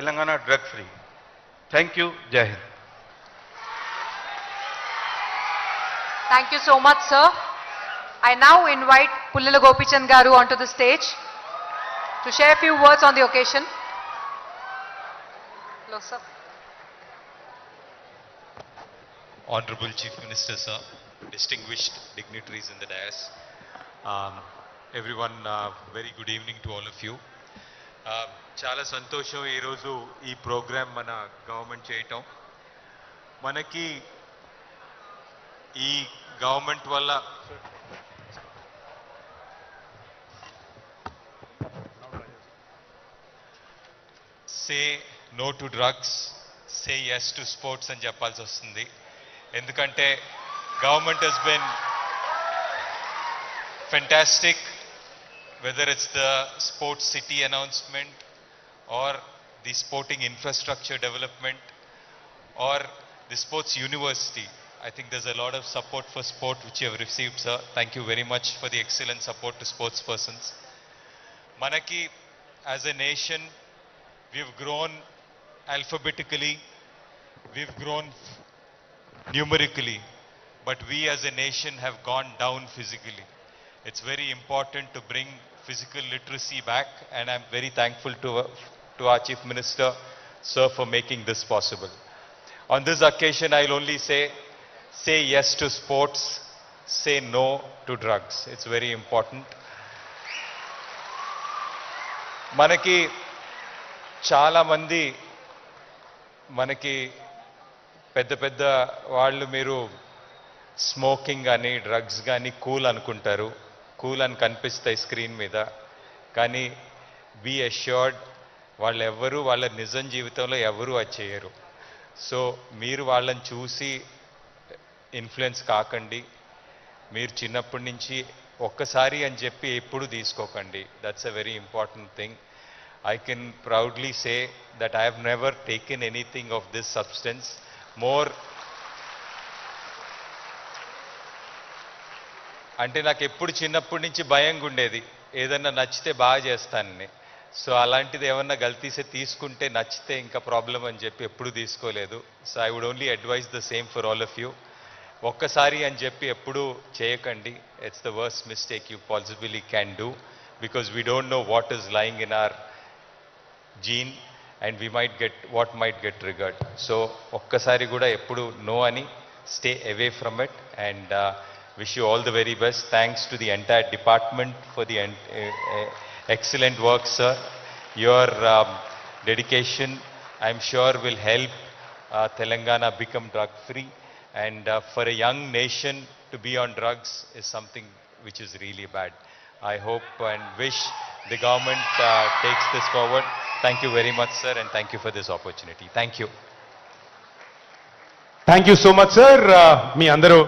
Telangana drug free. Thank you. Jai Hind. Thank you so much, sir. I now invite Pullala Gopichand Garu onto the stage to share a few words on the occasion. Hello, sir. Honorable Chief Minister, sir, distinguished dignitaries in the dais, everyone, very good evening to all of you. చాలా సంతోషం ఈరోజు ఈ programme మన government చేయటం. మనకి ఈ government వల్ల say no to drugs, say yes to sports అని చెప్పాల్సి వస్తుంది. ఎందుకంటే government has been fantastic, whether it's the sports city announcement or the sporting infrastructure development or the sports university. I think there's a lot of support for sport which you have received, sir. Thank you very much for the excellent support to sports persons. Manaki, as a nation, we've grown alphabetically, we've grown numerically, but we as a nation have gone down physically. It's very important to bring physical literacy back, and I'm very thankful to our Chief Minister, sir, for making this possible. On this occasion, I'll only say yes to sports, say no to drugs. It's very important. Manaki చాలా మంది మనకి పెద్ద పెద్ద వాళ్ళు మీరు smoking కానీ drugs కానీ cool అనుకుంటారు, కూల్ అని కనిపిస్తాయి స్క్రీన్ మీద. కానీ బీ అష్యూర్డ్ వాళ్ళు ఎవ్వరూ వాళ్ళ నిజం జీవితంలో ఎవరూ అది చేయరు. సో మీరు వాళ్ళని చూసి ఇన్ఫ్లుయెన్స్ కాకండి. మీరు చిన్నప్పటి నుంచి ఒక్కసారి అని చెప్పి ఎప్పుడు తీసుకోకండి. That's a very important thing. I can proudly say that I have never taken anything of this substance. More అంటే నాకు ఎప్పుడు చిన్నప్పటి నుంచి భయంగా ఉండేది, ఏదన్నా నచ్చితే బాగా చేస్తానని. సో అలాంటిది ఏమన్నా గల్తీసే తీసుకుంటే నచ్చితే ఇంకా ప్రాబ్లం అని చెప్పి ఎప్పుడు తీసుకోలేదు. So I would only advise the same for all of you. ఒక్కసారి అని చెప్పి ఎప్పుడు చేయకండి. It's the worst mistake you possibly can do, because we don't know what is lying in our gene and we might get what might get triggered. So ఒక్కసారి కూడా ఎప్పుడు no అని stay away from it, and wish you all the very best. Thanks to the entire department for the excellent work, sir. Your dedication, I'm sure, will help Telangana become drug free, and for a young nation to be on drugs is something which is really bad. I hope and wish the government takes this forward. Thank you very much, sir, and thank you for this opportunity. Thank you. Thank you so much, sir. మీ అందరూ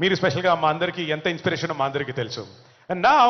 మీరు స్పెషల్గా మా అందరికీ ఎంత inspiration మా అందరికీ తెలుసు. And now